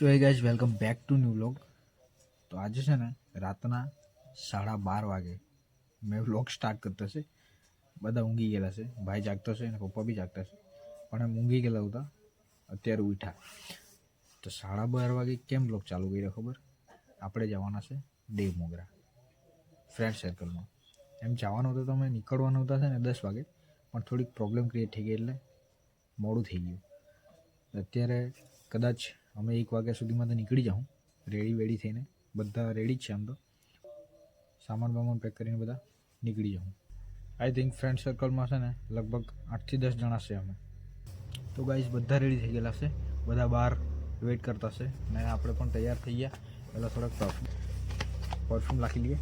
So hey guys welcome back to new vlog. તો આજે છે ને રાતના 12:30 વાગે મેં વ્લોગ સ્ટાર્ટ કરતો છે. બધા ઊંઘી ગયેલા છે, ભાઈ જાગતો છે અને પપ્પા બી જાગતા છે, પણ એમ ઊંઘી ગયેલા હતા. અત્યારે ઉઠ્યા તો 12:30 વાગે કેમ વ્લોગ ચાલુ કર્યો ખબર? આપણે જવાના છે દેવ મોગરા ફ્રેન્ડ સર્કલમાં. એમ જવાનું હતું તો અમે નીકળવાનું હતા છે ને 10 વાગે, પણ થોડીક પ્રોબ્લેમ ક્રિએટ થઈ ગઈ એટલે મોડું થઈ ગયું. અત્યારે કદાચ અમે 1 વાગ્યા સુધીમાં તો નીકળી જાઉં, રેડી થઈને. બધા રેડી જ છે આમ તો, સામાન પેક કરીને બધા નીકળી જાઉં. આઈ થિંક ફ્રેન્ડ સર્કલમાં છે ને લગભગ 8 થી 10 જણા છે અમે. તો ગાઈઝ બધા રેડી થઈ ગયેલા છે, બધા બહાર વેઇટ કરતા છે ને આપણે પણ તૈયાર થઈ ગયા. પહેલાં થોડાક પરફ્યુમ નાખી લઈએ.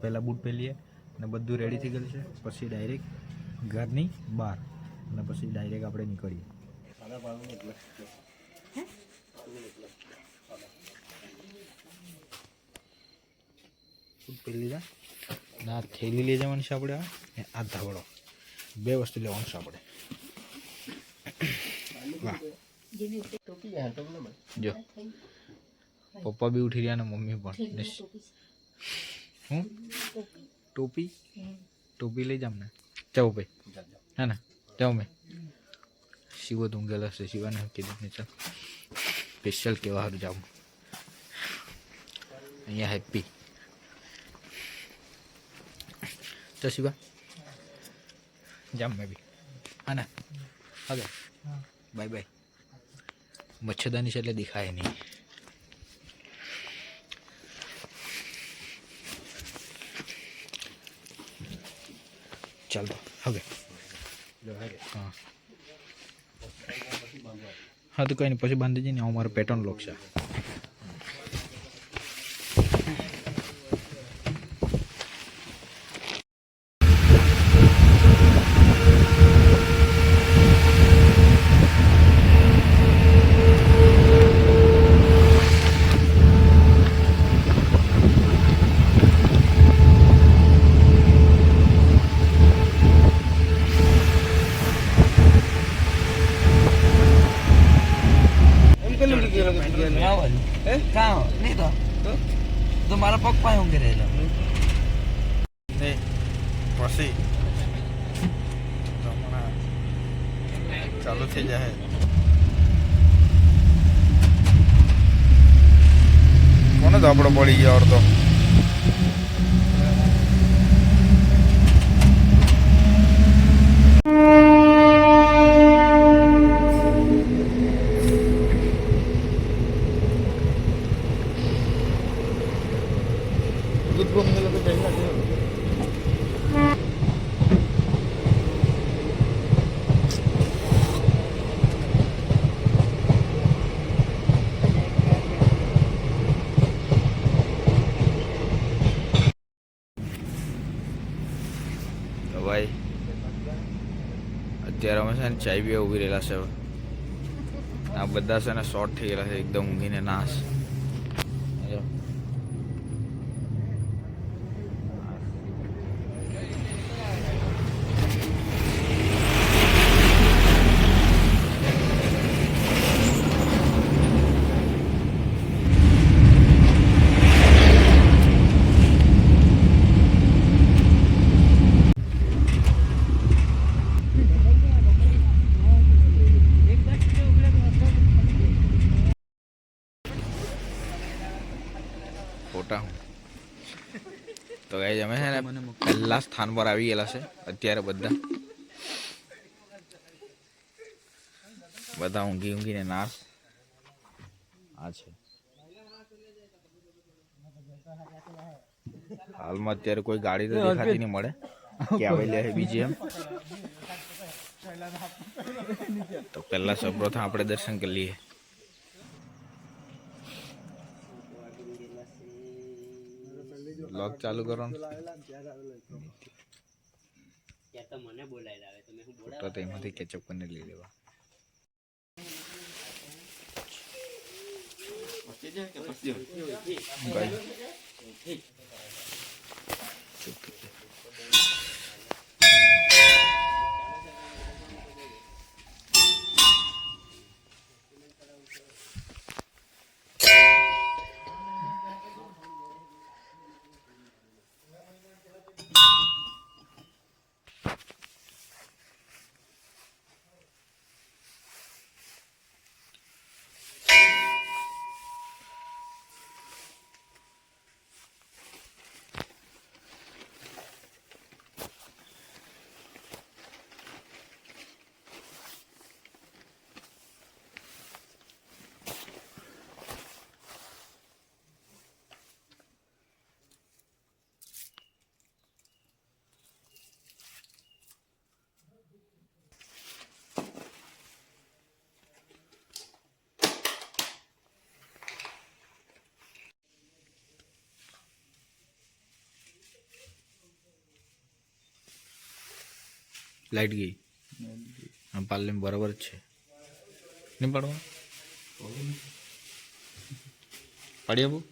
પહેલાં બૂટ પહેરીએ અને બધું રેડી થઈ ગયેલું છે. પછી ડાયરેક્ટ ઘરની બહાર અને પછી ડાયરેક્ટ આપણે નીકળીએ. બૂટ પહેરી લીધા અને આ થેલી લઈ જવાની છે આપણે, અને આ ધાવડો, 2 વસ્તુ લેવાનું છે આપણે. વાહ જો પપ્પા બી ઉઠી રહ્યા અને મમ્મી પણ. હું ટોપી લઈ જામ ને? ચાલો ભાઈ, હે ને? જાઓ. મેં શિવો તો ઊંઘેલો હશે, શિવાને કીધું ને ચાલ સ્પેશિયલ કેવા સારું જાઉં. અહીંયા હેપી તો શિવા જામ મેં બી, હા ને? હવે બાય બાય. મચ્છરદાની છે એટલે દેખાય નહીં. ચાલો હવે. હા તો કંઈ નહીં, પછી બાંધી જઈને અમારો પેટર્ન લોક છે. તો મારા પપ્પા ઊંઘી રહેલો પછી ચાલુ થઈ જાય. કોને તો આપણો પડી ગયો અડધો. ભાઈ અત્યારે અમે છે ને ચાય પીવા ઊભી રહેલા છે. આ બધા છે ને શોર્ટ થઈ ગયેલા છે એકદમ, ઊંઘીને નાશ. ફોટા તો ગાઈઝ અમે છે ને પહેલા સ્થાન પર આવી ગયેલા છે અત્યારે. બધા ઊંઘીને નાશ. આ છે હાલમાં અત્યારે કોઈ ગાડી તો દેખાતી નહીં મળે કે આવેલી છે બીજી એમ. તો પહેલા સૌપ્રથમ આપણે દર્શન કરી લઈએ. વ્લોગ ચાલુ કરવાનું તો એમાંથી કેચઅપ કરીને લઈ લેવા. લાઈટ ગઈ. આમ પાર્લે બરાબર જ છે. નહીં પાડવા પાડી આપું.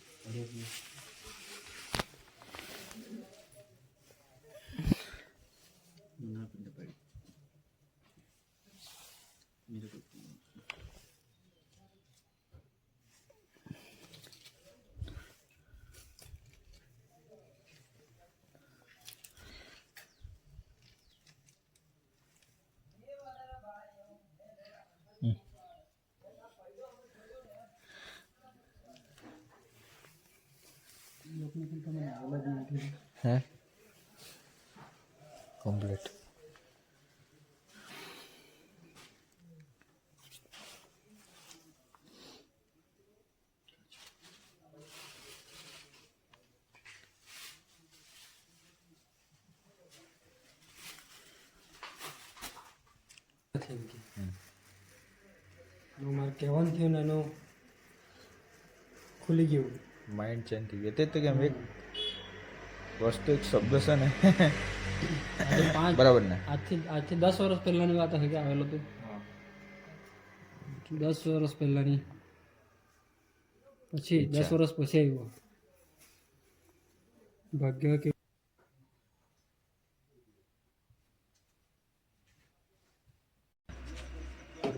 હે કમ્પ્લીટ. મારે કહેવાનું થયું ને એનું ખુલી ગયું. માઇન્ડ ચેન્જ થઈ ગયો. તે તો કેમ એક વસ્તુ એક શબ્દ છે ને બરાબર ને આજથી 10 વર્ષ પહેલાની વાત હશે કે આવેલો તો 10 વર્ષ પહેલાની પછી 10 વર્ષ પછી આવ્યો. ભાગ્ય કે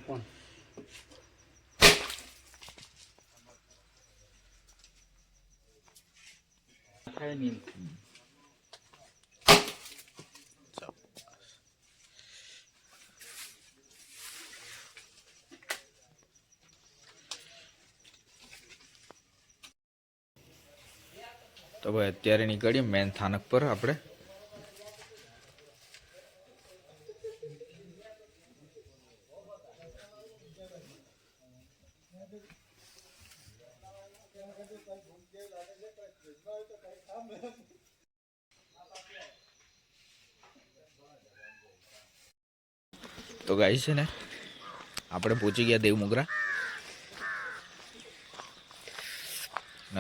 પણ તો ભાઈ અત્યારે નીકળીએ મેન સ્થાનક પર આપણે. તો ગાઈસ છે ને આપણે પહોંચી ગયા દેવમોગરા.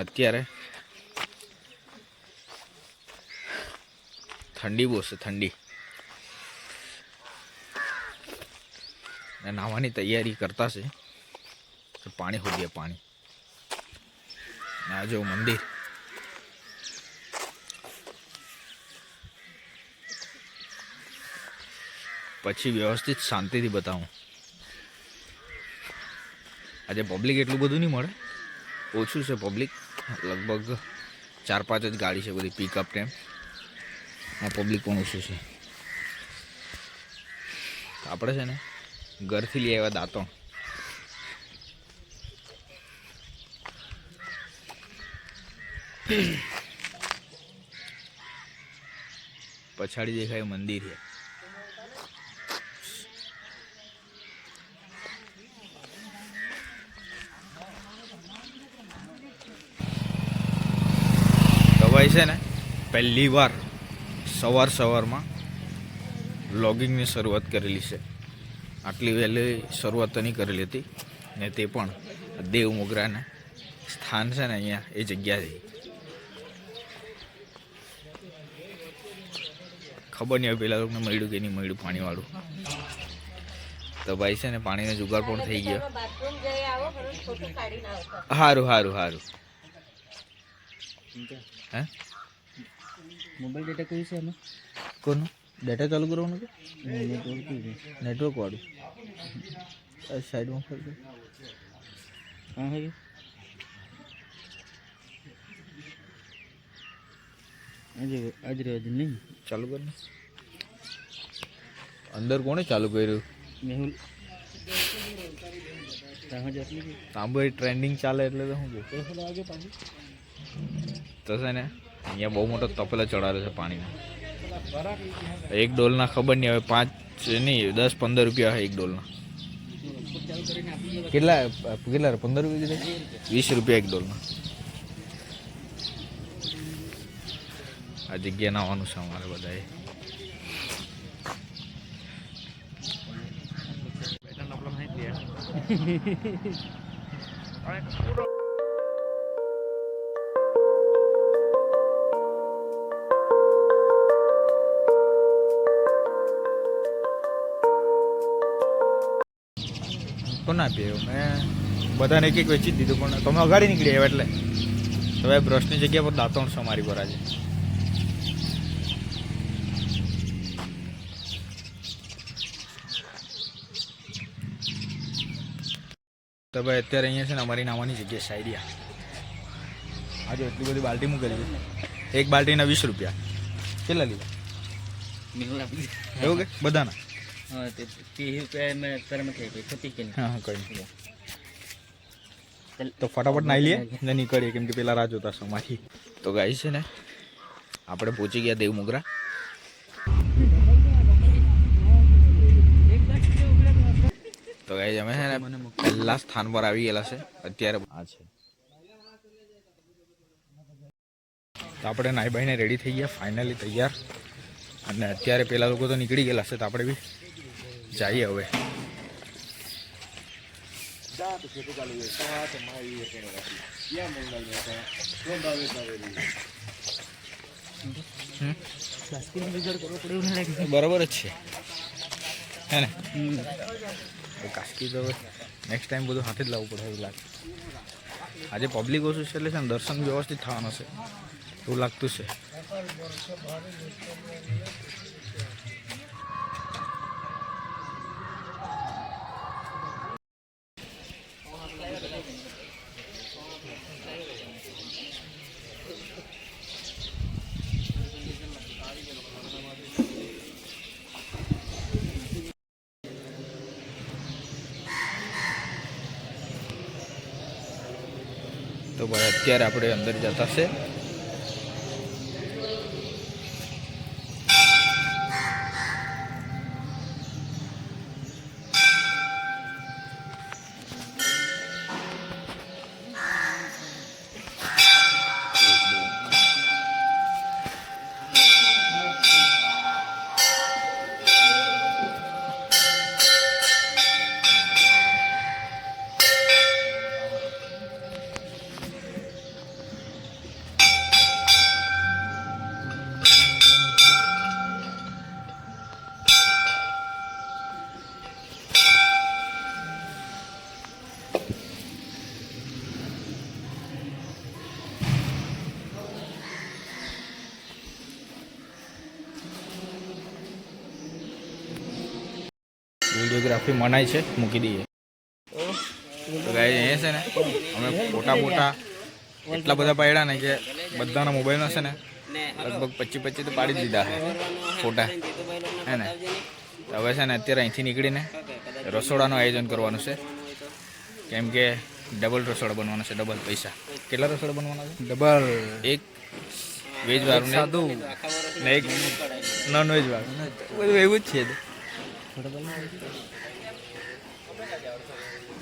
અત્યારે ઠંડી બહુ છે, ઠંડી. નાહવાની તૈયારી કરતા છે. પાણી હોઈએ પાણી. આ જો મંદિર પછી વ્યવસ્થિત શાંતિથી બતાવું. આજે પબ્લિક એટલું બધું નહીં મળે, ઓછું છે પબ્લિક. લગભગ 4-5 જ ગાડી છે બધી પિકઅપ ટેમ. આ પબ્લિક પણ ઓછું છે. આપણે છે ને ઘરથી લઈ આવ્યા દાંતણ. પછાડી દેખાય મંદિર છે. ભાઈ છે ને પહેલી વાર સવારમાં વ્લોગિંગની શરૂઆત કરેલી છે. આટલી વહેલી શરૂઆત તો નહીં કરેલી હતી ને તે પણ દેવમોગરાના સ્થાન છે ને અહીંયા એ જગ્યાથી. ખબર નહીં હવે પેલા લોકોને મળ્યું કે નહીં મળ્યું પાણીવાળું. તો ભાઈ છે ને પાણીનો જુગાડ પણ થઈ ગયો. સારું સારું સારું. હે મોબાઈલ ડેટા કયું છે એમાં? કોનું ડેટા ચાલુ કરવાનું છે? નેટવર્ક વાળું સાઈડમાં ફરજો. હા હે આજે નહીં ચાલુ કર ને. અંદર કોણે ચાલુ કર્યું? મેહુલ ત્યાં જતી તાંબુ ટ્રેન્ડિંગ ચાલે એટલે તો શું કહું તો છે ને અહીંયા બહુ મોટો તપેલો ચડાવેલો છે પાણીમાં. એક ડોલના ખબર નહીં હવે 5 નહીં 10-15 રૂપિયા છે એક ડોલના. કેટલા 15 રૂપિયા 20 રૂપિયા એક ડોલના. આ જગ્યા નાવાનું છે અમારે બધાએ. કોણ આપીએ મેં બધાને એક વેચી જ દીધું પણ તમે અગાડી નીકળી આવ્યા એટલે હવે બ્રશની જગ્યા પર દાંતણ છે મારી પર આજે. તો ભાઈ અત્યારે અહીંયા છે ને અમારી નાવાની જગ્યા સાઈડિયા. આજે એટલી બધી બાલ્ટી મૂકેલી છે. એક બાલ્ટીના 20 રૂપિયા. કેટલા લીધા? મેહુલ આપી એવું કે બધાના? હા તે 30 રૂપિયા મેં અત્યારે મેં થઈ ખતી કે હા હા કઈ નહીં. તો ફટાફટ નાઈ લઈએ ને નીકળીએ કેમ કે પેલા રાહ જોતા છે અમારી. તો ગાઈ છે ને આપણે પહોંચી ગયા દેવમોગરા. તો ગાઈ અમે છે ને પહેલા સ્થાન પર આવી ગયેલા છે અત્યારે. આ છે તો આપણે નાઈ બાઈને રેડી થઈ ગયા ફાઇનલી તૈયાર. અને અત્યારે પેલા લોકો તો નીકળી ગયેલા છે તો આપણે બી જઈએ હવે. બરાબર જ છે હે ને? કાસ્કી તો હવે નેક્સ્ટ ટાઈમ બધું હાથે જ લાવવું પડે એવું લાગે. આજે પબ્લિક ઓછું છે એટલે છે ને દર્શન વ્યવસ્થિત થવાનું છે એવું લાગતું છે. તો ભાઈ અત્યારે આપણે અંદર જતા છે. વિડીયોગ્રાફી મનાય છે મૂકી દઈએ. તો ગાય એ છે ને અમે ફોટા એટલા બધા પાડ્યા ને કે બધાના મોબાઈલમાં છે ને લગભગ 25 તો પાડી જ દીધા છે ફોટા હે ને. હવે છે ને અત્યારે અહીંથી નીકળીને રસોડાનું આયોજન કરવાનું છે કેમ કે ડબલ રસોડા બનવાનો છે. ડબલ પૈસા. કેટલા રસોડા બનવાના છે? ડબલ. એક વેજ વાળું સાદું ને એક નોન વેજ વાળું. બધું એવું જ છે.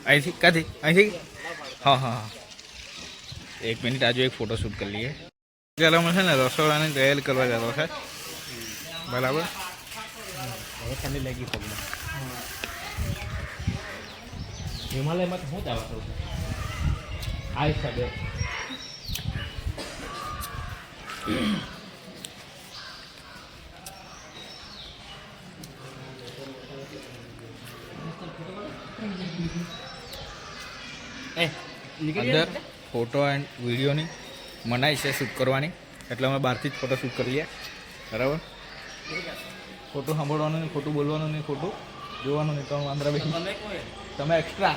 અહીંથી ક્યાંથી? અહીંથી? હા હા હા. 1 મિનિટ આજુ એક ફોટો શૂટ કરી લઈએ. ચાલો અમે છે ને રસોડાની તૈયારી કરવા જતો છે બરાબર. હવે ઠંડી લાગી પગમાં. હિમાલયમાં તો શું જવા થયું આ હિસાબે. અંદર ફોટો એન્ડ વિડીયોની મનાઈ છે શૂટ કરવાની, એટલે અમે બહારથી જ ફોટો શૂટ કરીએ. બરાબર, ખોટું સાંભળવાનું નહીં, ખોટું બોલવાનું નહીં, ખોટું જોવાનું નહીં. તો આંધ્રા બેસી તમે એક્સ્ટ્રા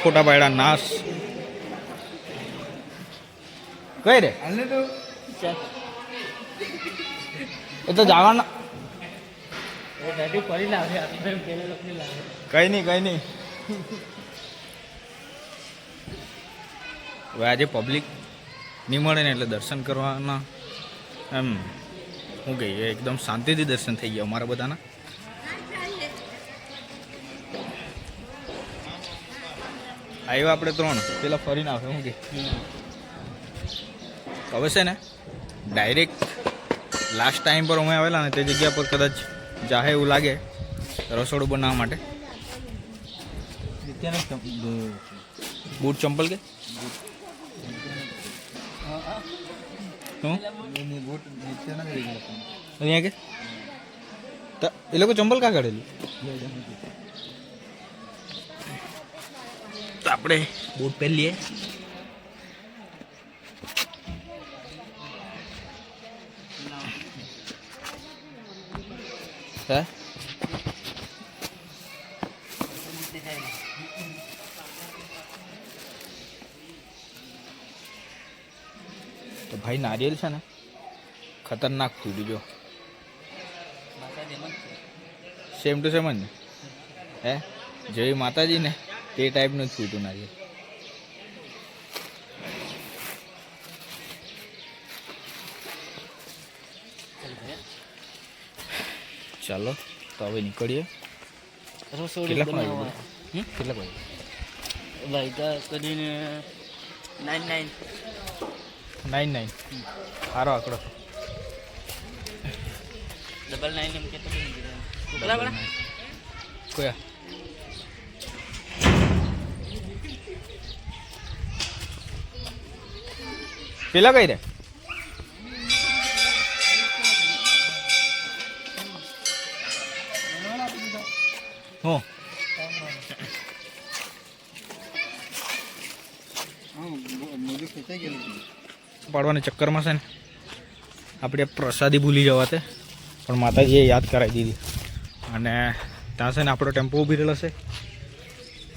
ફોટા પાડ્યા નાશ કઈ રે એ તો જવાના ફરી લાવે પેલે લોકોને લાવે. કઈ નહીં હવે આજે પબ્લિક નહીં મળે ને એટલે દર્શન કરવાના એમ શું કહીએ, એકદમ શાંતિથી દર્શન થઈ ગયા અમારા બધાના. આવ્યા આપણે 3, પેલા ફરીને આવે શું કે હવે છે ને ડાયરેક્ટ લાસ્ટ ટાઈમ પર અમે આવેલા ને તે જગ્યા પર કદાચ જાહે એવું લાગે રસોડું બનાવવા માટે. બૂટ ચંપલ કે શું અહીંયા કે એ લોકો ચંપલ કાં કાઢેલું? તો આપણે બૂટ પહેરી લઈએ. હે તો ભાઈ નારિયેલ છે ને ખતરનાક ફૂટ્યું જો, સેમ ટુ સેમ જ ને. હે જેવી માતાજી ને તે ટાઈપનું જ ફૂટ્યું નારિયેલ. ચાલો તો હવે નીકળીએ. રસોડું બનાવવા કેટલા વાગે? ભાઈ તો કરીને 99. 9 સારો આંકડો. 99 એમ કેતો બરાબર. કોયા પેલા કઈ રે હું પાડવાના ચક્કરમાં છે ને આપણે પ્રસાદી ભૂલી જવા તે, પણ માતાજીએ યાદ કરાવી દીધી. અને ત્યાં છે ને આપણો ટેમ્પો ઊભી રહેલો છે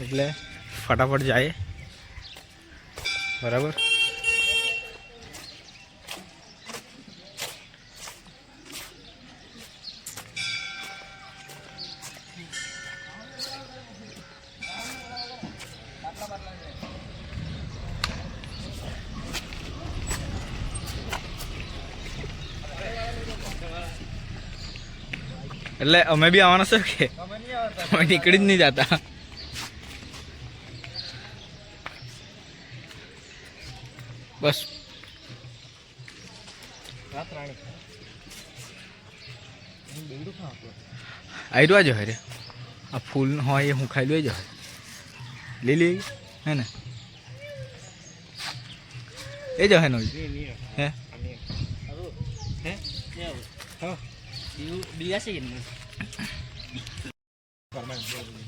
એટલે ફટાફટ જાય. બરાબર, એટલે અમે બી આવવાના છે કે અમે નીકળી જ નહીં જતા. બસ આવી રહ્યો જ રે આ ફૂલ હોય એ હું ખાઈ લો જ લઈ લઈ હે ને એ જ હે નો હે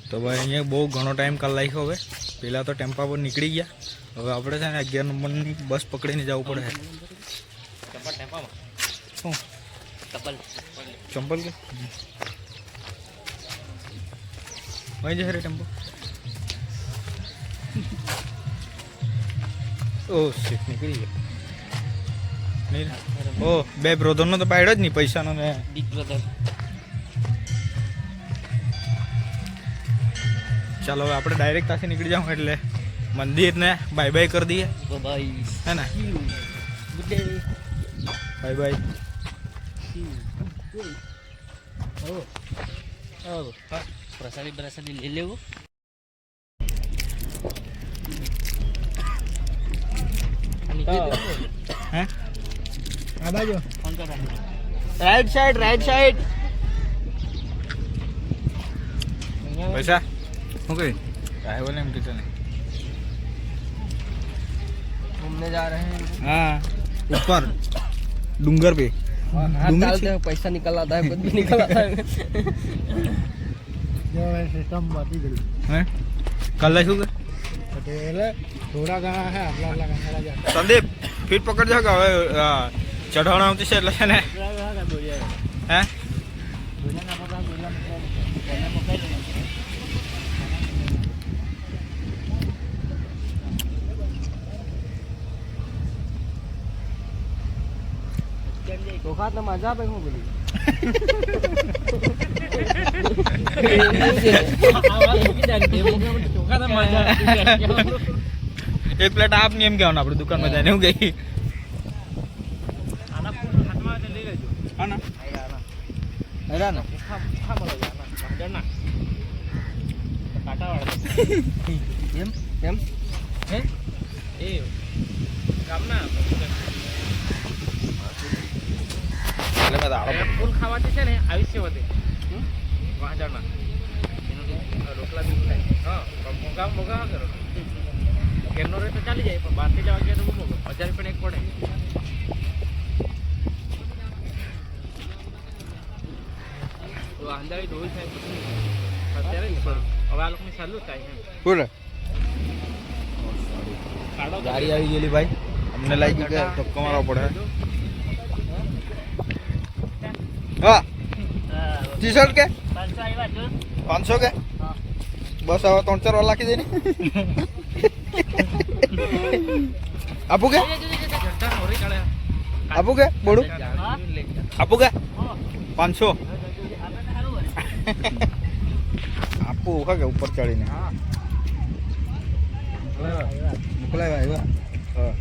તો ભાઈ અહીંયા બહુ ઘણો ટાઈમ કાલ લાગ્યો. હવે પહેલાં તો ટેમ્પા પર નીકળી ગયા, હવે આપણે છે ને 11 નંબરની બસ પકડીને જવું પડે. શું ચંપલ કે અહીં જશે રે ટેમ્પો? ઓ શીટ નીકળી ગયો. નહીં ઓ બે બ્રોધરનો તો પાડ્યો જ નહીં પૈસાનો ને બિગ બ્રધર. ચાલો હવે આપણે ડાયરેક્ટ ત્યાંથી નીકળી જાઉં એટલે મંદિરને બાય બાય કરી દઈએ. બાય હે ને ગુડ ડે. Bye bye. પ્રસાદી લઈ લેવું. હે આ બાજુ ફોન કરા. રાઈટ સાઈડ પૈસા શું કહી કાहे बोले हम कितने घूमने जा रहे हैं. हाँ ऊपर डूंगर पे डूंगरी पैसा निकल आता है कुछ भी निकल आता है સિસ્ટમ બધી ગઈ हैं कल શું કે એટલે થોડા ઘણા હે આટલા આટલા ઘણા જાય સંદીપ ફીટ પકડ જાવ કે હવે ચઢાવણા આવતી છે એટલે છે ને હે ચોખા તો મજા આવે હું બોલી એક પ્લેટ આપ ને એમ કહેવાનું આપણે દુકાનમાં જઈને એવું ગઈ હા ના હેરા ને એમ એમ હે એ ગામના એટલે મેં દાડો ફૂલ ખાવાથી છે ને આયુષ્ય વધે વાંજાના રોટલા બી થાય હા મોગા મોગા હા કરો કેમનો રે તો ચાલી જાય પણ બહારથી જવા ગયા તો બહુ મોગો 1000 રૂપિયા એક પડે તો અંદાજે ડોઈ થાય પછી અત્યારે ને પણ હવે આ લોકોની ચાલુ થાય એમ બોલ કાઢો ગાડી આવી ગયેલી ભાઈ અમને લાગી કે ધક્કો મારવો પડે હા ટી શર્ટ કે 500 કે બસ હવે 3-4 વાર લાખી દે ને આપું કે આપું કે બોડું આપું કે 500 આપું હા કે ઉપર ચડીને મોકલાય ભાઈ હા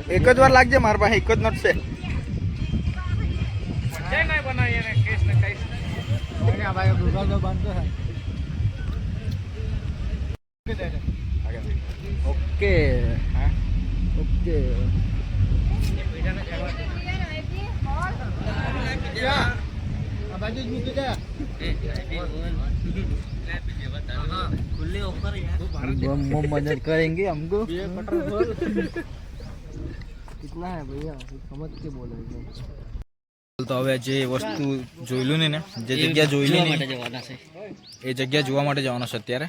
એક જ વાર લાગજે મારા પાસે એક જ નોટ છે ભાઈ ગૂગલ તો બંધ છે ઓકે હા ઓકે આ બાજુ જ મૂકી દે खुले ऑफर यार हम मदद करेंगे हमको कितना है भैया समझ के बोलो તો હવે જે વસ્તુ જોઈલું ને જે જગ્યા જોઈલી ને જવાના છે એ જગ્યા જોવા માટે જવાનો છે અત્યારે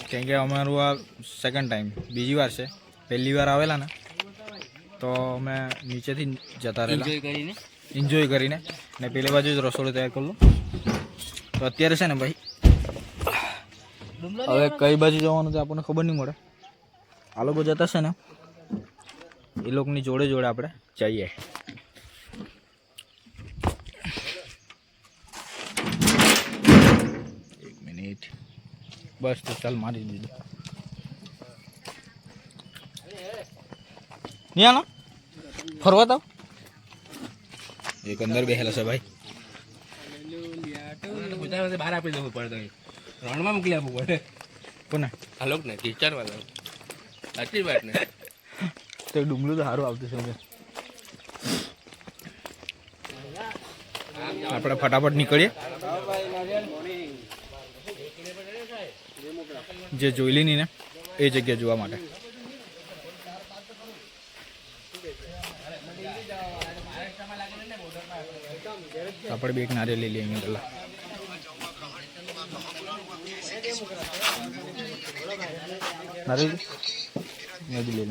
કેમ કે અમારું આ સેકન્ડ ટાઈમ બીજી વાર છે પહેલી વાર આવેલા ને તો અમે નીચેથી જતા રહેલા એન્જોય કરીને ને પેલી બાજુ જ રસોડું તૈયાર કરલું તો અત્યારે છે ને ભાઈ હવે કઈ બાજુ જવાનું તો આપણને ખબર નહીં મળે આ લોકો જતા છે ને એ લોકોની જોડે જોડે આપણે જઈએ એક મિનિટ બસ તો ચાલ મારી દીધું નહીં આનો ફરવા તો એક અંદર બેહેલા છે ભાઈ બહાર આપી દેવું પડે રણમાં મોકલી આપવું પડે કોને આ લોક ને ટીચર વાળા આટલી વાત ને તો ડુંગળું તો સારું આવતું છે આપણે ફટાફટ નીકળીએ જે જોઈલી ની ને એ જગ્યા જોવા માટે આપણે બે એક નારિયેળ લઈ લઈએ અહીંયા પેલા નારિયેળ મેં લઈ લે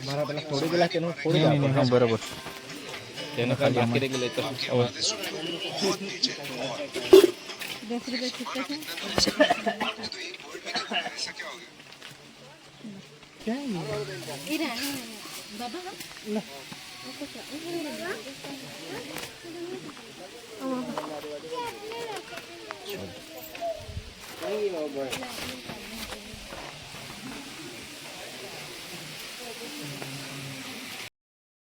મારા પેલા થોડી પેલા તેનું નહીં હા બરાબર તેને ખાલી બાકી રહી લેતો હવે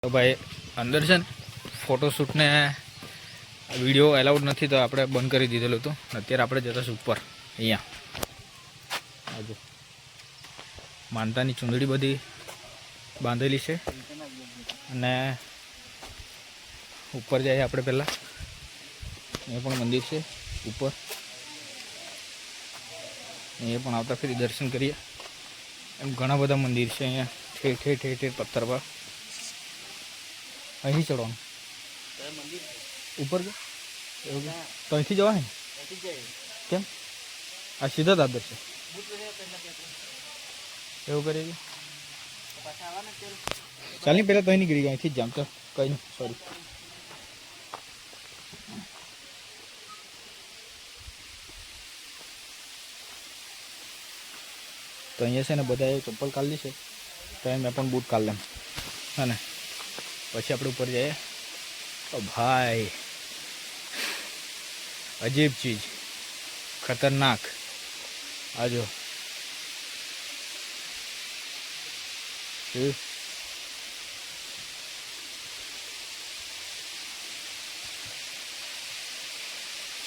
તો ભાઈ અંદર છે ને ફોટોશૂટ ને વિડીયો એલાઉડ નથી તો આપણે બંધ કરી દીધેલું હતું અત્યારે આપણે જતા છીએ ઉપર અહીંયા આજુ માનતાની ચૂંદડી બધી બાંધેલી છે અને ઉપર જઈએ આપણે પહેલાં એ પણ મંદિર છે ઉપર એ પણ આવતા ફરી દર્શન કરીએ એમ ઘણા બધા મંદિર છે અહીંયા ઠેર ઠેર પથ્થર પર અહીં ચડવાનું મંદિર ઉપર કે તો અહીંથી જવા હે કેમ આ સીધો દાદર છે એવું કરીએ કે ચાલ નહીં પહેલાં તો અહીં નીકળી ગયા અહીંથી જ જામ ચાલ કંઈ નહીં સોરી તો અહીંયા છે ને બધાએ ચપ્પલ કાઢી છે તો મેં પણ બૂટ કાઢ લેમ હા ને પછી આપણે ઉપર જઈએ તો ભાઈ અજીબ ચીજ ખતરનાક આજો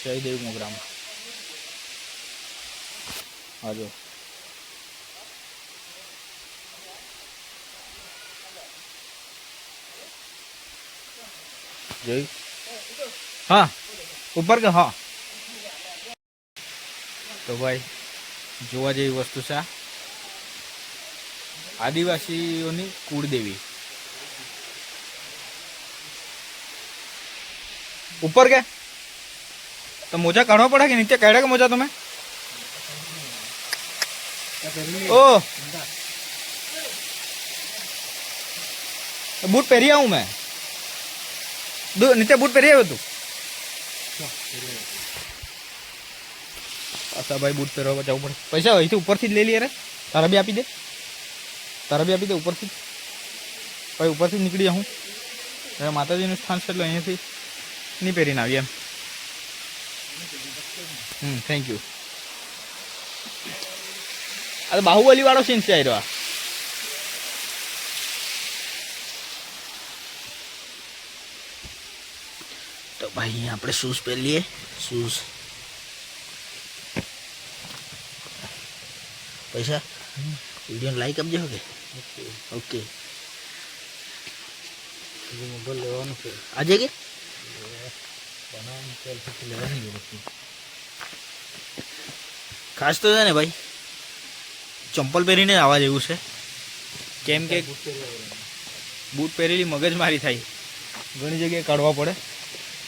શહીદેવ મોગરામ આજો જોયું હા ઉપર કે હા તો ભાઈ જોવા જેવી વસ્તુ છે આ આદિવાસીઓની કુળદેવી ઉપર કે તો મોજા કાઢવા પડે કે નીચે કાઢ્યા કે મોજા તમે ઓ બૂટ પહેરી આવું મેં નીચે બૂટ પહેરી આવ્યો તું અચ્છા ભાઈ બૂટ પહેરવા જવું પડે પૈસા અહીંથી ઉપરથી જ લઈ લઈએ રે તારા બી આપી દે ઉપરથી ભાઈ ઉપરથી જ નીકળી જાઉં હવે માતાજીનું સ્થાન છે એટલે અહીંયાથી નહીં પહેરીને આવીએ એમ થેન્ક યુ આ તો બાહુબલી વાળો સીન છે આવ્યો આ તો ભાઈ અહીંયા આપણે શૂઝ પહેરી લઈએ શૂઝ પૈસા વિડીયો લાઈક આપજો કે ઓકે મોબાઈલ લેવાનું છે આજે કે ખાસ તો છે ને ભાઈ ચંપલ પહેરીને આવવા જેવું છે કેમ કે બૂટ પહેરેલી મગજમારી થાય ઘણી જગ્યાએ કાઢવા પડે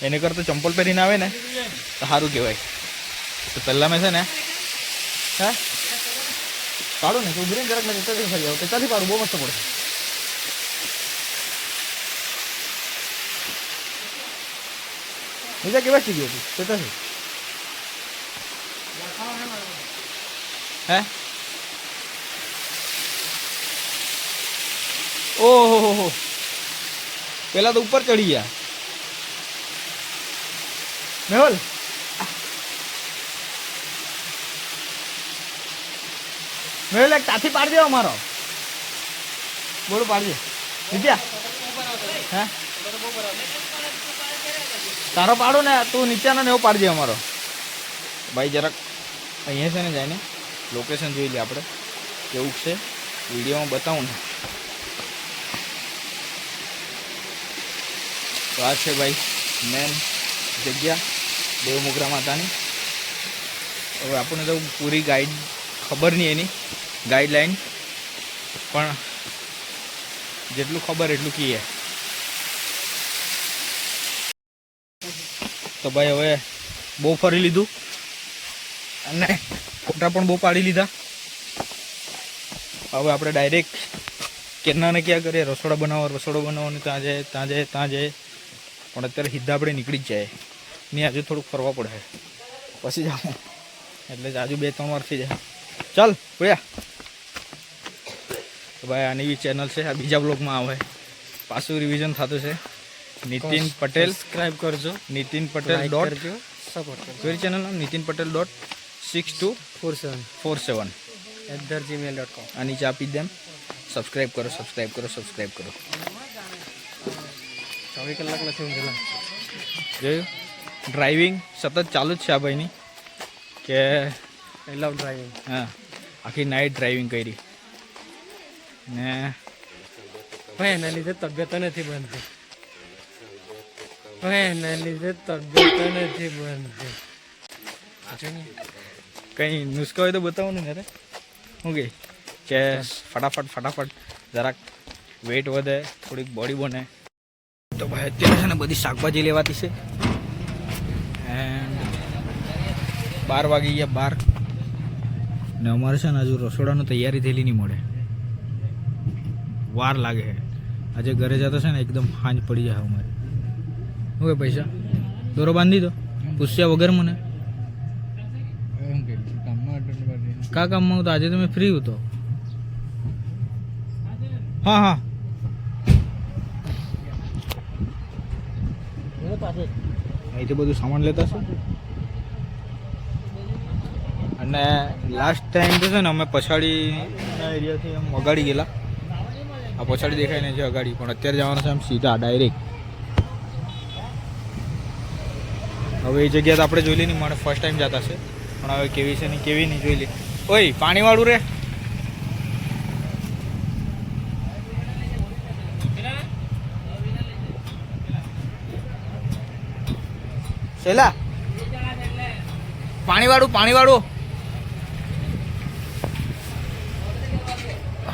એને કરતાં ચંપલ પહેરીને આવે ને તો સારું કહેવાય તો પહેલાં મેં છે ને હા પાડું ને ઉભી રહીને જરાક મેં ફરી આવું ત્યાંથી પાડું બહુ મસ્ત પડે બીજા કેવા ચીજ હતું ત્યાંથી હે ઓહો પેલા તો ઉપર ચડી ગયા મેહુલ મેહુલ એક તાથી પાડજો અમારો બોલો પાડજો વિદ્યા હે તારો પાડો ને તું નીચેનો ને એવો પાડજે અમારો ભાઈ જરાક અહીંયા છે ને જાય ને લોકેશન જોઈ લે આપણે કેવું છે વિડીયોમાં બતાવું ને તો આ છે ભાઈ મેન જગ્યા દેવ મોગરા માતાની હવે આપણને તો પૂરી ગાઈડ ખબર નહીં એની ગાઈડલાઈન પણ જેટલું ખબર એટલું કહીએ તો ભાઈ હવે બહુ ફરી લીધું અને ફોટા પણ બહુ પાડી લીધા હવે આપણે ડાયરેક્ટ કેનાને ક્યાં કરીએ રસોડો બનાવવાનું ત્યાં જાય પણ અત્યારે સીધા આપણે નીકળી જ જાય ને હજુ થોડુંક ફરવા પડે પછી જાઉં એટલે હજુ 2-3 વાર થઈ જાય ચાલ ભૈયા ભાઈ આની બી ચેનલ છે આ બીજા બ્લોગમાં આવે પાછું રિવિઝન થતું છે નીતિન પટેલ સબસ્ક્રાઇબ કરજો નીતિન પટેલ ડોટ કરજો સપોર્ટ કરજો ફરી ચેનલ નામ નીતિન પટેલ ડોટ 6247 આ નીચે આપી દેમ સબસ્ક્રાઇબ કરો 24 કલાક નથી ઊંઘેલા જોયું ડ્રાઇવિંગ સતત ચાલુ જ છે આ ભાઈની કે આઈ લવ ડ્રાઇવિંગ હા આખી નાઇટ ડ્રાઇવિંગ કરી ને ભાઈ એના લીધે તબિયત નથી બનતી કંઈ નુસ્ખો હોય તો બતાવવાનું ને શું કે ફટાફટ જરાક વેટ વધે થોડીક બોડી બને તો ભાઈ અત્યારે છે ને બધી શાકભાજી લેવાતી છે એન્ડ 12 વાગી ગયા 12 ને અમારે છે ને હજુ રસોડાની તૈયારી થયેલી નહીં મળે, વાર લાગે છે. આજે ઘરે જતો છે ને એકદમ સાંજ પડી જાય અમારે. હવે પૈસા દોરો બાંધી દો પૂછ્યા વગર મને. કા કામમાં તો આજે તો મેં ફ્રી હતો. હા હા અહીંથી બધું સામાન લેતા છે. અને લાસ્ટ ટાઈમ તો છે ને અમે પછાડીના એરિયાથી એમ અગાડી ગયેલા. આ પછાડી દેખાય ને છે અગાડી, પણ અત્યારે જવાનું છે આમ સીધા ડાયરેક્ટ. હવે એ જગ્યા તો આપણે જોઈ લી નહીં, મને ફર્સ્ટ ટાઈમ જતા છે, પણ હવે કેવી છે ને કેવી નહીં જોઈ લે. ઓય પાણીવાળું રે. શૈલા પાણીવાળું.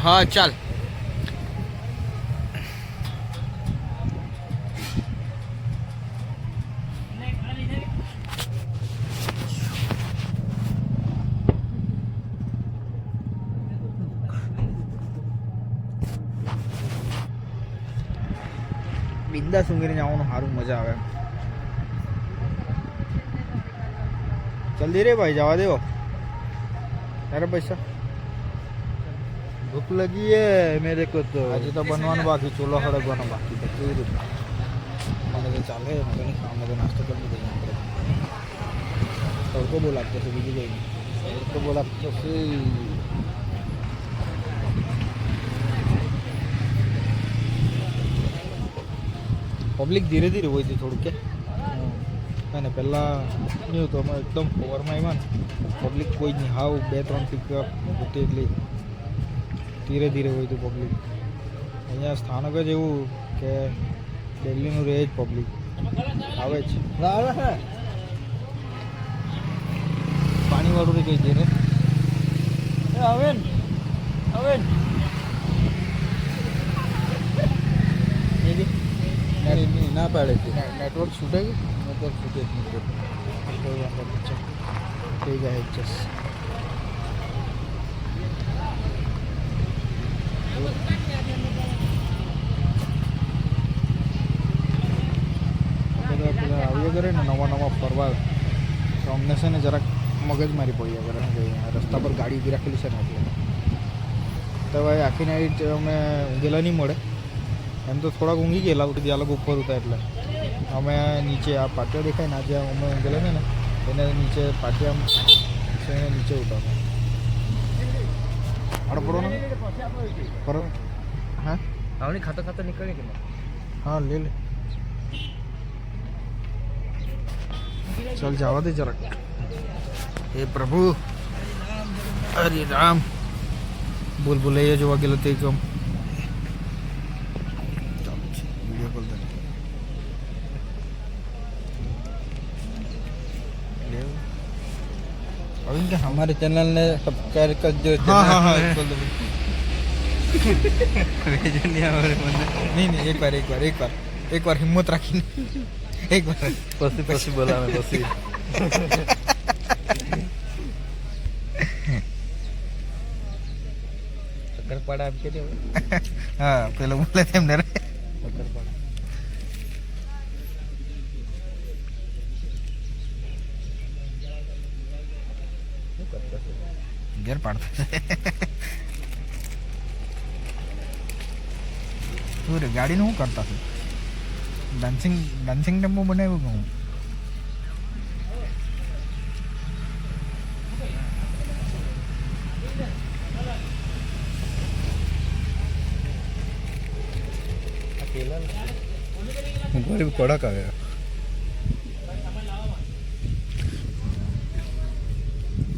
હા ચાલ. બિંદાસ ઊંઘીને જવાનું સારું, મજા આવે. જલ્દી રે ભાઈ, જવા દેવો. અરે પૈસા ભૂખ લગી હે મેરે કો તો. આજે તો બનવાનું બાકી, ચૂલો હળગવાનો બાકી. તો કેવી રીતના મને તો ચાલે, મને સામે તો નાસ્તો કરી દઈએ આપણે. તડકો બહુ લાગતો છે, બીજું કંઈ નહીં. તડકો બહુ લાગતો છે. પબ્લિક ધીરે ધીરે હોય છે થોડુંક કે અને પહેલાં નહીં હતું, અમે એકદમ ઓવરમાં આવ્યા ને પબ્લિક કોઈ જ નહીં. હાવ 2-3 પિકઅપ હતી, એટલી ધીરે ધીરે હોય હતું પબ્લિક. અહીંયા સ્થાનક જ એવું કે દિલ્હીનું રહે જ પબ્લિક આવે જ. પાણીવાળું રે કઈ ધીરે આવે ને ના પાડે છે. નેટવર્ક છૂટે ગયું, નેટવર્ક છૂટે જ નહીં. કોઈ વાંધો નહીં, થઈ જાય એડજસ્ટ. પેલા આવ્યા કરે ને નવા ફરવા, તો અમને છે ને જરાક મગજમારી પડ્યા કરે. રસ્તા પર ગાડી ઊભી રાખેલી છે ને એટલે તો ભાઈ આખી નાઈટ અમે ઊંઘેલા નહીં મળે. એમ તો થોડાક ઊંઘી ગયેલા, આ લોકો ઉપર હતા એટલે અમે નીચે આ પાટિયા દેખાય ને આજે અમે ઊંઘેલા ને એને નીચે પાટિયા છે નીચે ઉતારવા પડો ને પર. હા આવની ખાતા નીકળી કે હા લે ચાલ જવા દે જરાક. હે પ્રભુ, હરે રામ. બોલ બોલૈયા જોવા ગયેલો તે કમ हमारे चैनल ने सब्सक्राइब कर जो. हाँ नहीं एक बार हिम्मत रखी. एक बार पसी बोला मैं पसी. શકરપાડા એમ કે હા પેલો બોલે તેમ ને શકરપાડા ઘેર પાડતો શું રે ગાડીનું શું કરતા છે? ડાન્સિંગ ટેમ્પો બનાવ્યું કે હું? કડક આવે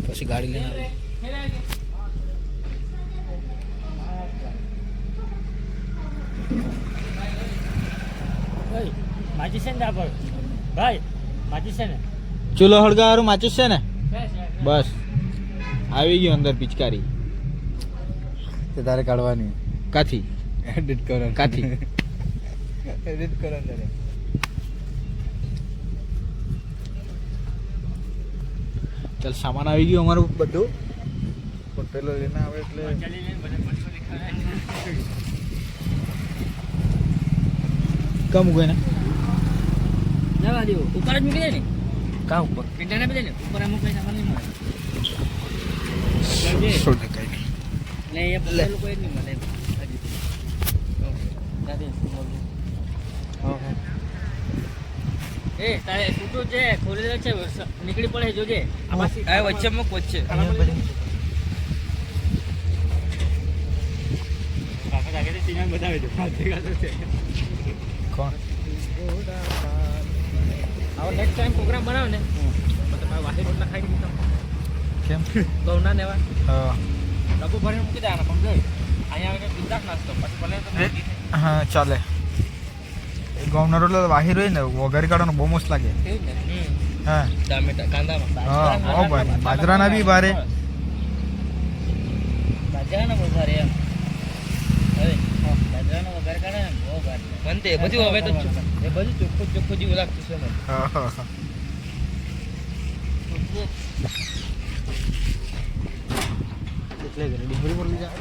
પછી ગાડી લઈને માચીસ છે ને ત્યાં પર ભાઈ માચીસ છે ને ચૂલો હળગાવાનું માચીસ છે ને બસ આવી ગયું અંદર પિચકારી. તે તારે કાઢવાની કાથી એડિટ કરવાની કાથી એડિટ કરો ને ચાલ સામાન આવી ગયું અમારું બધું પણ પેલો લઈને આવે એટલે કામ મૂકે ને જવા દો ઉપર જ મૂકી દે ને કા ઉપર પીંડા ને ઉપર અમુક કઈ સામાન નહીં મળે છોડ દે કઈ નહીં ને એ બધા લોકો એ નહીં મળે એ તારે છૂટું છે ખોલી દે છે નીકળી પડે જોજે આ વચ્ચે મૂક વચ્ચે કોણ આવો નેક્સ્ટ ટાઈમ પ્રોગ્રામ બનાવ ને તમે વાસી રોટલા ખાઈ દીધા કેમ ઘઉંના નેવા હા ડબ્બો ભરીને મૂકી દેવાના કમ્પ્લીટ અહીંયા આવે બિંદાસ નાસ્તો પછી ભલે તો હા ચાલે એ ઘઉંનો રોટલો વાહિર હોય ને વઘારી કાઢવાનો બહુ મસ્ત લાગે હા ટામેટા કાંદામાં હા બહુ ભારે બાજરાના બી ભારે બાજરાના બહુ ભારે એમ હવે બાજરાનો વઘાર કાઢે ને બહુ ભારે મને તો એ બધું હવે તો એ બધું ચોખ્ખું ચોખ્ખું જેવું લાગતું છે મને હા હા હા એટલે ઘરે ડુંગળી પર લીધા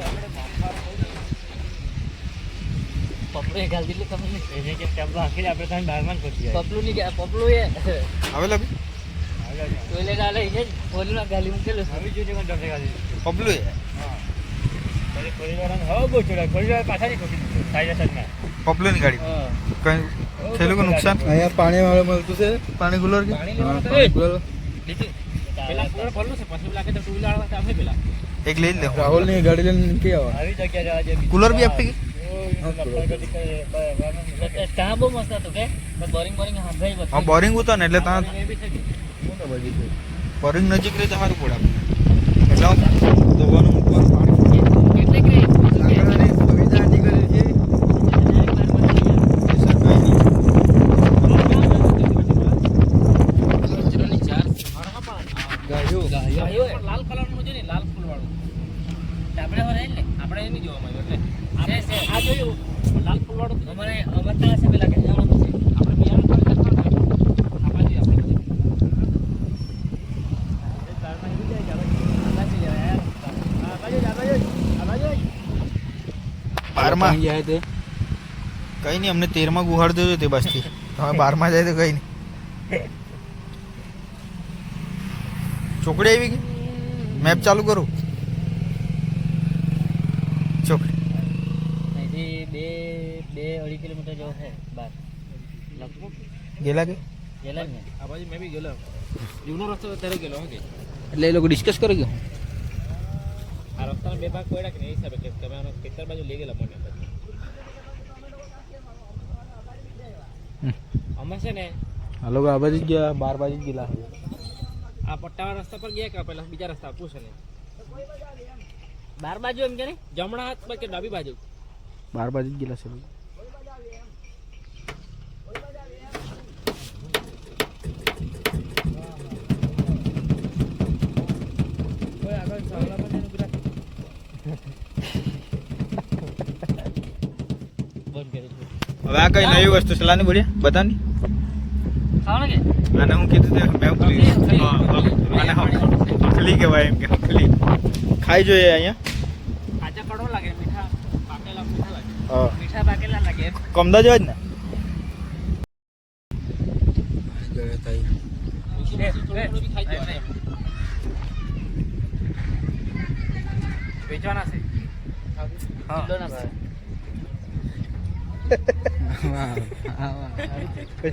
પપલું એ ગાલ દીધું ખબર નહીં એને કે ટેબલો આખી આપણે ત્યાં બારમાન પહોંચી પપલું ની પપલું એ આવે લાગે ટોયલેટ આલે એ ખોલીમાં ગાલી મૂકેલું હવે જોજે કોણ ડબલે ગાલી પબલું હા પછી ખોલી વાળાને હવે બહુ ચોડા ખોલી વાળા પાછા નહીં ખોટી દીધું સાઈડ સાઈડમાં પબલું ગાડી હા કઈ થયેલું કે નુકસાન અહીંયા પાણી વાળું મળતું છે પાણી કુલર કે પાણી લેવાનું લીધું પેલા કુલર ભરલું છે પછી લાગે તો ટુ વ્હીલર વાળા આપે પેલા એક લઈ લે રાહુલ ની ગાડી લઈને નીકળી આવો આવી જગ્યા જવા જે કુલર બી આપી ત્યાં બહુ મસ્ત હતું કે બોરિંગ બોરિંગ સાંભળાઈ બધું હા બોરિંગ હતું ને એટલે ત્યાં એ બી છે બોરિંગ નજીક રહે તો સારું પડે એટલે ધોવાનું મૂકવાનું પાણી એટલે કે લાકડાની સુવિધા નીકળી છે લાલ કલર નું છે ને લાલ ફૂલ વાળું આપણે હવે રહે ને આપણે એ નહીં જોવા મળ્યું છે એટલે આ જોયું લાલ ફૂલ વાળું અમારે ત્યાં છે પેલા કે જવાનું છે આપણે બિયારણ કરી આપણે બારમાં જાય તે કઈ નહીં અમને 13માં ગુહાડ દેજો તે બાજથી તમે 12માં જાય તો કઈ નહીં ચોકડી આવી ગઈ મેપ ચાલુ કરું ચોકડી અહીંથી 2-2.5 કિલોમીટર જેવો છે બાર લગભગ ગયેલા કે ગયેલા ને આ બાજુ મેં બી ગયેલો જૂનો રસ્તો ત્યારે ગયેલો હો કે એટલે એ લોકો ડિસ્કસ કરી ગયો આ રસ્તાના બે ભાગ પડ્યા કે નહીં એ હિસાબે કે તમે આનો ખેતર બાજુ લઈ ગયેલા મને અમે છે ને આ લોકો આ બાજુ જ ગયા 12 બાજુ જ ગયેલા આ પટ્ટાવાળા રસ્તા પર ગયા કે પેલા બીજા રસ્તા પૂછે ને 12 બાજુ એમ કે ને જમણા હાથ પર કે ડાબી બાજુ 12 બાજુ જ ગયેલા છે હવે આ કઈ નવી વસ્તુ છે લાની બોલ્યા બતાની ખાવાનું કે આને હું કીધું તે મેં ખલી આને ખલી કહેવાય એમ કે ખલી ખાઈ જોઈએ અહીંયા કાચા કડવા લાગે મીઠા પાકેલા મીઠા લાગે હા મીઠા પાકેલા લાગે એમ કમદા જેવા જ ને થોડું બી ખાઈ જવાના એમ. વેચવાના છે કિલો ના ભાવે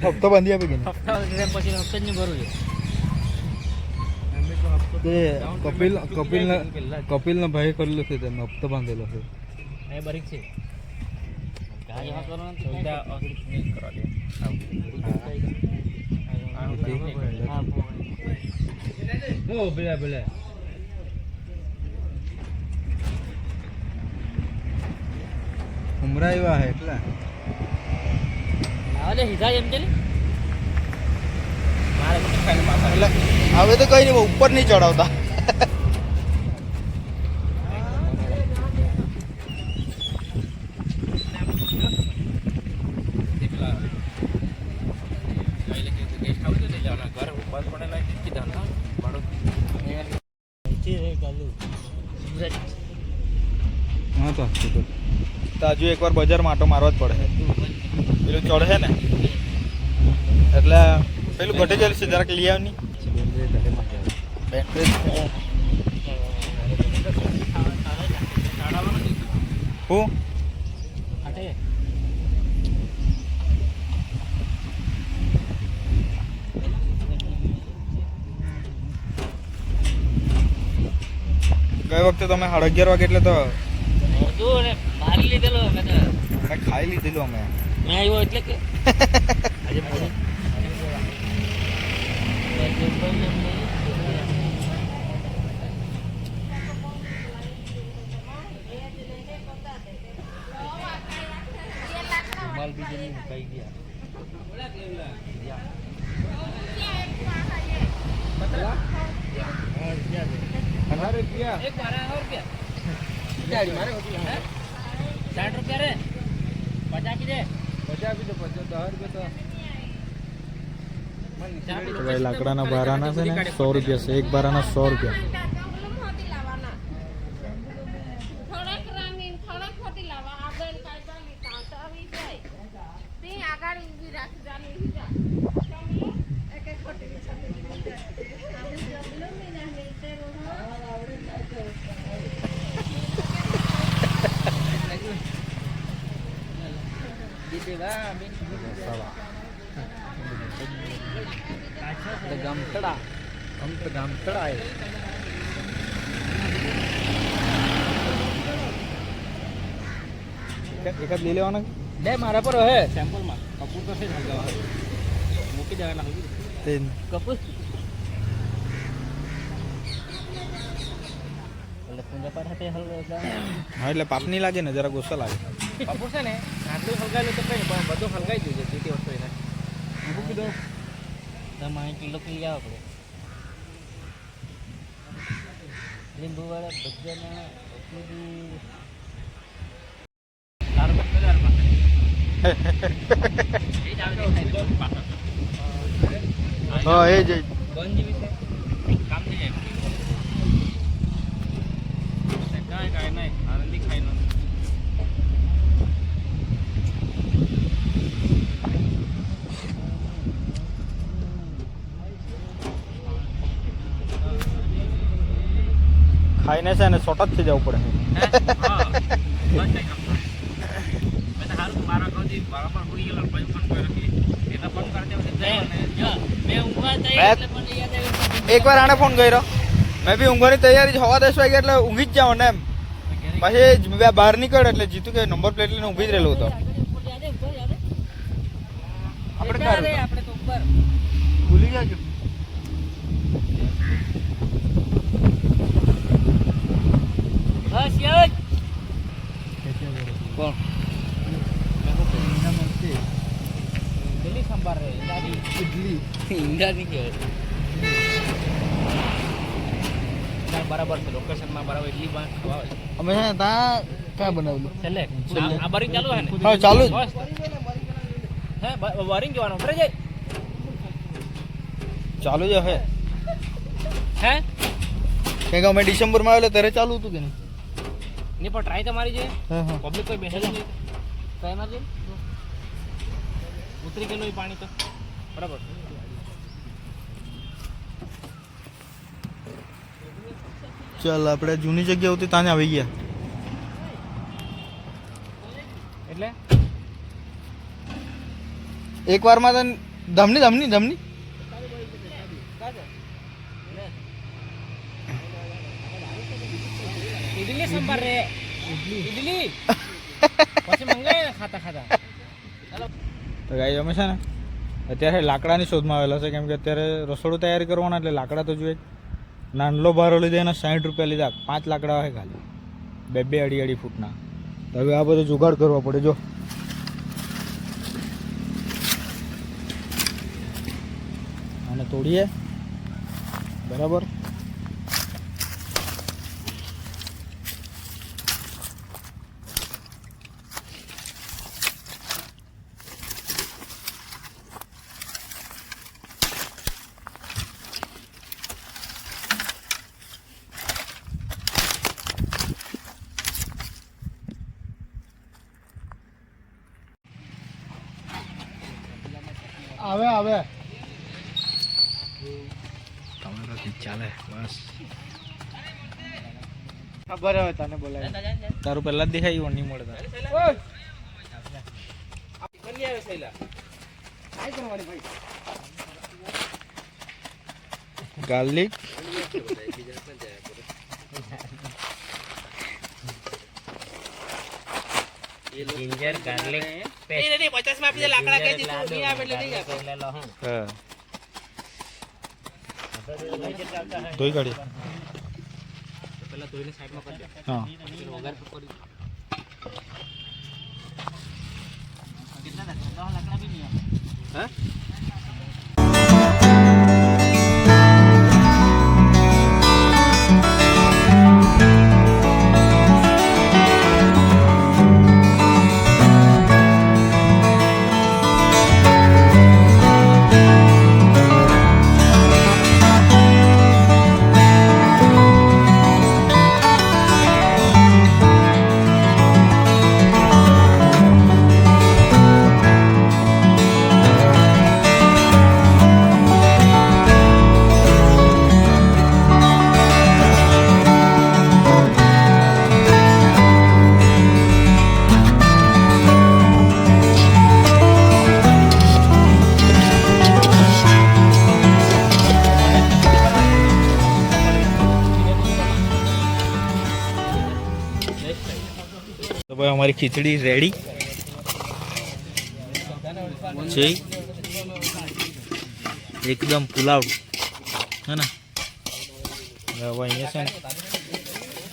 હપ્તો બાંધી આપી ગઈ હપ્તા વગેરે પછી હપ્તા જ નહીં ભરું છે કપિલ ના ભાઈ કરેલો છે તેનો હપ્તો બાંધેલો છે એ બરીક છે ગાજ હા કરવાનું તો સુવિધા નહીં કરવા દે હા ભલે ભલે ઉમરા એવા હે એટલે આવે સીધા એમ કે ને મારે ખાઈને પાછા એટલે હવે તો કઈ નહીં ઉપર નહીં ચડાવતા તો હજુ એકવાર બજારમાં આટો મારવા જ પડે પેલું ચડે ને એટલે પેલું ઘટે જાય છે જરાક લઈ આવની હું ગઈ વખતે તમે 11:30 વાગે એટલે તો હતું ને મારી લીધેલો મેં તો મેં ખાઈ લીધેલું અમે મેં આવ્યો એટલે કે આજે મોડું માલ બીજું મુકાઈ ગયા એક 12 રૂપિયા 60 રૂપિયા રે 50 આપી દે 50 આપી દે 10 રૂપિયા ભાઈ લાકડાના ભારાના છે ને 100 રૂપિયા છે એક ભારાના 100 રૂપિયા ગામતડા ગામતડા એકાદ લઈ લેવાના બે મારા પર હે સેમ્પલમાં કપૂર તો છે જ હલગાવા મૂકી દેવાના કપૂર એટલે પૂંજા પર હાથે હલગાવા હા એટલે પાપ નહીં લાગે ને જરા ગુસ્સો લાગે કપૂર છે ને આટલું હલગાવેલું તો કંઈ પણ બધું હલગાઈ જોઈએ જેટી વસ્તુ એને મૂકી દો તમારે કિલો લઈ આવો આપણે લીંબુવાળા ભજીયાના તારું બજારમાં હા એ જ બંધ જેવી છે કામ થઈ જાય કાંઈ નહીં આનંદી ખાઈ નો ખાઈને છે ને શોર્ટ જ થઈ જવું પડે હા બસ કંઈ કામ મેં તો હારું મારા કહું બરાબર ઉડી ગયેલો પછી ફોન કર્યો કે એના ફોન કરતી વખતે જાય ને મેં ઊંઘવા જઈ એટલે મને યાદ આવ્યું એકવાર આને ફોન કર્યો મેં બી ઊંઘવાની તૈયારી 10:15 વાગે એટલે ઊંઘી જ જાઉં ને એમ પછી બે બહાર નીકળ એટલે જીતુ કે નંબર પ્લેટ લઈને ઊભી જ રહેલો હતો આપણે આપણે તો ઉપર ભૂલી ગયા કે બસ યાર કોણ દિલ્હી સંભાર રહે ઇન્દાની ઈંડાની કહેવાય બરાબર છે લોકેશનમાં બરાબર એટલી બાર આવે અમે છે ને ત્યાં ક્યાં બનાવેલું છેલ્લે આ બરિંગ ચાલુ હે ને હા ચાલુ જ મસ્ત હે બરિંગ જવાનું બરે જાય ચાલુ જ હે હે કેમ કે અમે ડિસેમ્બરમાં આવેલા ત્યારે ચાલુ હતું કે નહીં નહીં પણ ટ્રાય તો મારી જોઈએ હા હા પબ્લિક કોઈ બેસે નહીં ટ્રાય મારજે ઉતરી ગયેલું એ પાણી તો બરાબર ચાલ આપણે જૂની જગ્યા હતી ત્યાં જ આવી ગયા એટલે એક વારમાં તો ધમની ધમની ધમની ઇડલી સંભાર રે ઇડલી પછી મંગાય ને ખાતા ખાતા તો ગાઈ અમે છે ને અત્યારે લાકડાની શોધમાં આવેલા છે કેમ કે અત્યારે રસોડું તૈયારી કરવાના એટલે લાકડા તો જોઈએ નાનલો ભારો લીધો એના 60 રૂપિયા લીધા 5 લાકડા હોય ખાલી બે અડી ફૂટના તો હવે આ બધું જુગાડ કરવા પડે જો આને તોડીએ બરાબર આવે આવે તમારાથી ચાલે બસ ખબર હવે તને બોલાય તારું પહેલા જ દેખાયું નહીં મળે તારે કન્યા આવે સૈલા કાઈ કરવાની ભાઈ ગાર્લિક જિંજર ગાર્લિક નહીં નહીં 50 માં આપી દે લાકડા કે તું નહીં આવે એટલે નહીં આપે હા ધોઈ કાઢી પેલા ધોઈને સાઈડમાં કરી દે હા વઘાર કરી કેટલા લાકડા બી નહીં આવે હા તો ભાઈ અમારી ખીચડી રેડી છે એકદમ પુલાવ હે ને હવે અહીંયા છે ને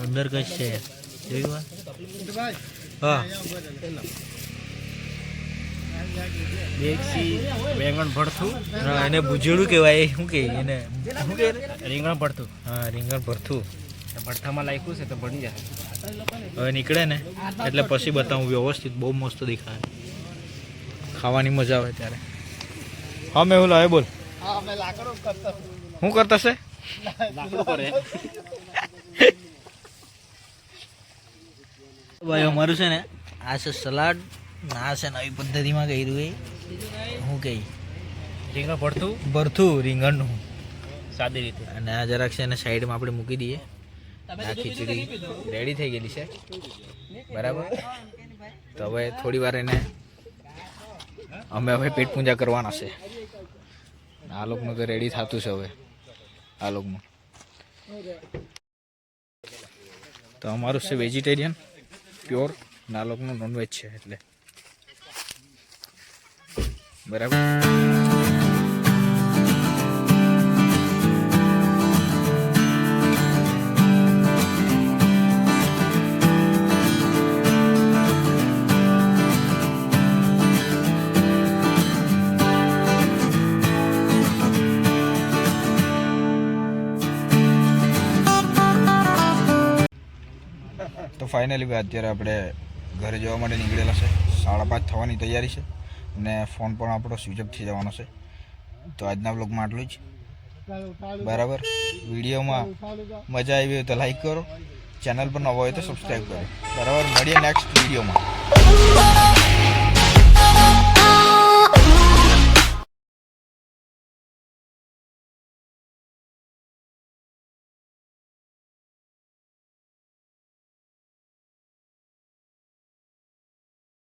અંદર કઈ છે જોયું હા દેશી બેંગણ ભરથું હા એને ભૂજેડું કહેવાય શું કહે એને શું કહે રીંગણ ભરથું હા રીંગણ ભરથું ભરથામાં લાખ્યું છે તો બની જશે હવે નીકળે ને એટલે પછી બતાવું વ્યવસ્થિત બહુ મસ્ત દેખાય ખાવાની મજા આવે ત્યારે હા મેહુલ હવે બોલ હા અમે લાકડો કરતા શું કરતા છે લાકડું કરે ભાઈ અમારું છે ને આ છે સલાડ આ છે નવી પદ્ધતિમાં કર્યું એ શું કહી રીંગણ ભરથું ભરથું રીંગણનું સાદી રીતે અને આ જરાક છે એને સાઈડમાં આપણે મૂકી દઈએ આ ખીચડી રેડી થઈ ગયેલી છે બરાબર તો હવે થોડી વાર એને અમે હવે પેટ પૂજા કરવાના છે આ લોકોનું તો રેડી થતું છે હવે આ લોકોનું તો અમારું છે વેજીટેરિયન પ્યોર ને આ લોકોનું નોનવેજ છે એટલે બરાબર તો ફાઇનલી અત્યારે આપણે ઘરે જવા માટે નીકળેલા છે 5:30 થવાની તૈયારી છે ને ફોન પણ આપણો સ્વિચ ઓફ થઈ જવાનો છે તો આજના બ્લોગમાં આટલું જ બરાબર વિડીયોમાં મજા આવી હોય તો લાઈક કરો ચેનલ પર નવો હોય તો સબસ્ક્રાઈબ કરો બરાબર મળીએ નેક્સ્ટ વિડીયોમાં